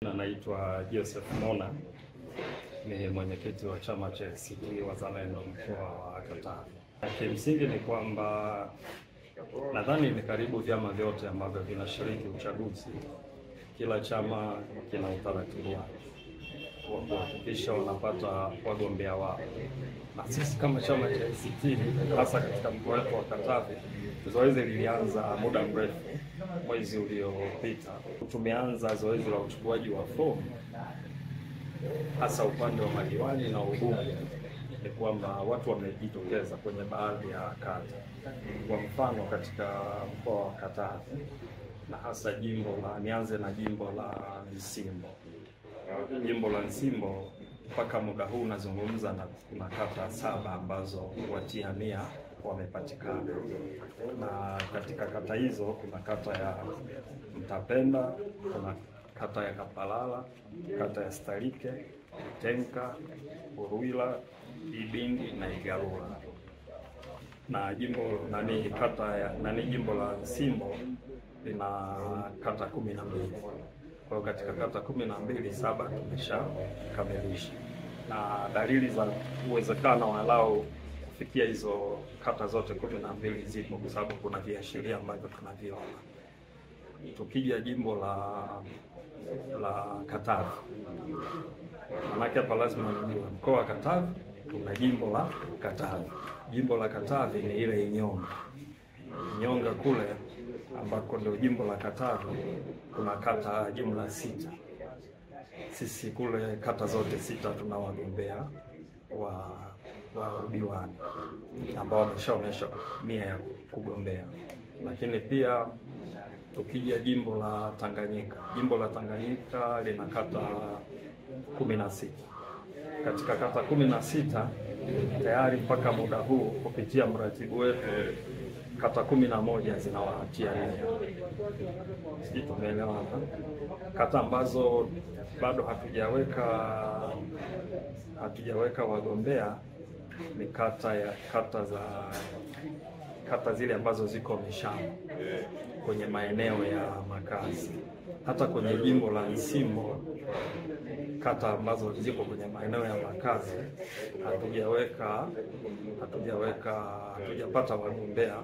Naitwa Joseph Mona, ni mwenyekiti wa chama cha ACT Wazalendo mkoa wa Katavi. Kimsingi ni kwamba nadhani ni karibu vyama vyote ambavyo vinashiriki uchaguzi, kila chama kina utaratibu wake wa kuhakikisha wanapata wagombea wao. Na sisi kama chama cha ACT hasa katika mkoa wetu wa Katavi, zoezi lilianza muda mrefu, mwezi uliopita. Tumeanza zoezi la uchukuaji wa fomu hasa upande wa madiwani na ubunge. Ni kwamba watu wamejitokeza kwenye baadhi ya kata. Kwa mfano katika mkoa wa Katavi na hasa nianze na jimbo la Nsimbo. Jimbo la Nsimbo mpaka muda huu nazungumza na kuna kata 7 ambazo watiania wamepatikana. Na katika kata hizo kuna kata ya Mtapenda, kuna kata ya Kapalala, kata ya Starike, Tenka, Uruila, Ibindi na Igalula. Na jimbo la Nsimbo lina kata 12. Kwa katika kata 12, 7 tumeshakamilisha. Na dalili za uwezekano walau kufikia hizo kata zote 12 zipo, kwa sababu kuna viashiria ambavyo tunaviona. Tukija jimbo la Katavi, manake hapa lazima nijue mkoa wa Katavi tuna jimbo la Katavi. Jimbo la Katavi ni ile Inyonga kule ambako ndio jimbo la Katavi, kuna kata jumla 6. Sisi kule kata zote 6 tuna wagombea wa udiwani ambao wameshaonyesha nia ya kugombea. Lakini pia tukija jimbo la Tanganyika lina kata 16. Katika kata 16 tayari mpaka muda huu kupitia mratibu wetu kata 11 zinawatia nia. Sisi tumeelewa kata ambazo bado hatujaweka wagombea ni kata zile ambazo ziko mishamba kwenye maeneo ya makazi. Hata kwenye jimbo la Nsimbo kata ambazo ziko kwenye maeneo ya makazi hatujapata wagombea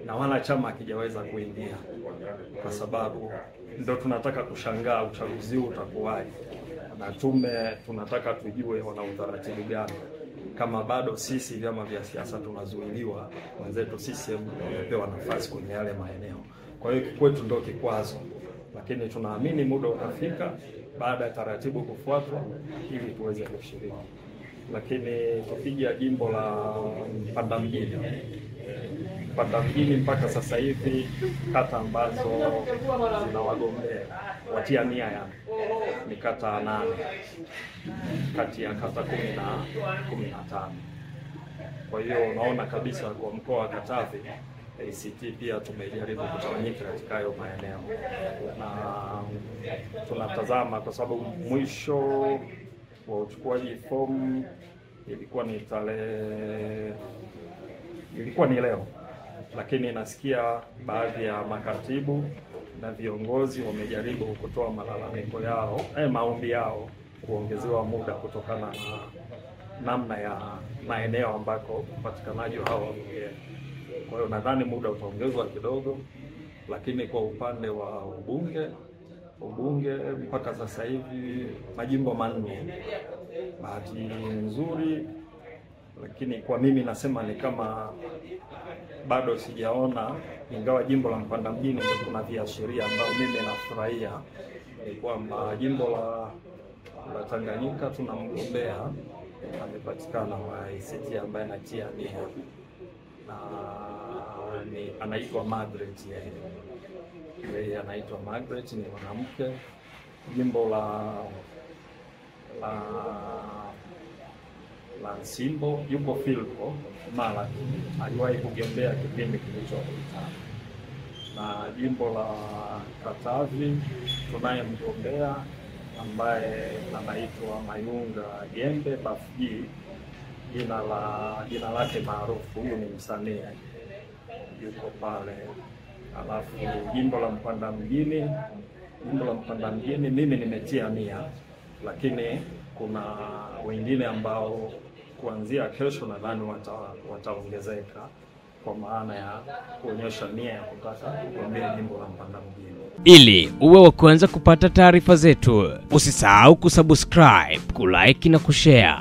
na wala chama hakijaweza kuingia, kwa sababu ndio tunataka kushangaa uchaguzi huu utakuwaje, na tunataka tujue wana utaratibu gani, kama bado sisi vyama vya siasa tunazuiliwa, wenzetu CCM wamepewa nafasi kwenye yale maeneo. Kwa hiyo kwetu ndio kikwazo, lakini tunaamini muda utafika baada ya taratibu kufuatwa ili tuweze kushiriki. Lakini tukija jimbo la Mpanda mjini mpaka sasa hivi kata ambazo zina wagombea watia nia ni kata 8 kati ya kata 10 na 15. Kwa hiyo unaona kabisa kwa mkoa wa Katavi ACT pia tumejaribu kutawanyika katika hayo maeneo, na tunatazama kwa sababu mwisho wa uchukuaji fomu ilikuwa ni leo, lakini nasikia baadhi ya makatibu na viongozi wamejaribu kutoa malalamiko yao, maombi yao kuongezewa muda kutokana na namna ya maeneo ambako upatikanaji hao wagombea. Kwa hiyo nadhani muda utaongezwa kidogo, lakini kwa upande wa ubunge mpaka sasa hivi majimbo 4. Bahati nzuri, lakini kwa mimi nasema ni kama bado sijaona, ingawa jimbo la Mpanda mjini ndio kuna viashiria ambao mimi nafurahia, ni kwamba jimbo la Tanganyika tuna mgombea amepatikana wa ACT ambaye anatia nia na anaitwa Margaret. Yeye anaitwa Margaret, ni mwanamke. Jimbo la Nsimbo yuko Philpo Mala, aliwahi kugombea kipindi kilichopita. Na jimbo la Katavi tunaye mgombea ambaye anaitwa Mayunga Gembe Bafji, jina lake maarufu, huyu ni msanii yuko pale. Alafu jimbo la Mpanda mjini jimbo la Mpanda mjini mimi nimetia nia, lakini kuna wengine ambao kuanzia kesho nadhani wataongezeka kwa maana ya kuonyesha nia ya kutaka kugombea jimbo la Mpanda mjini. Ili uwe wa kwanza kupata taarifa zetu, usisahau kusubscribe, kulike na kushare.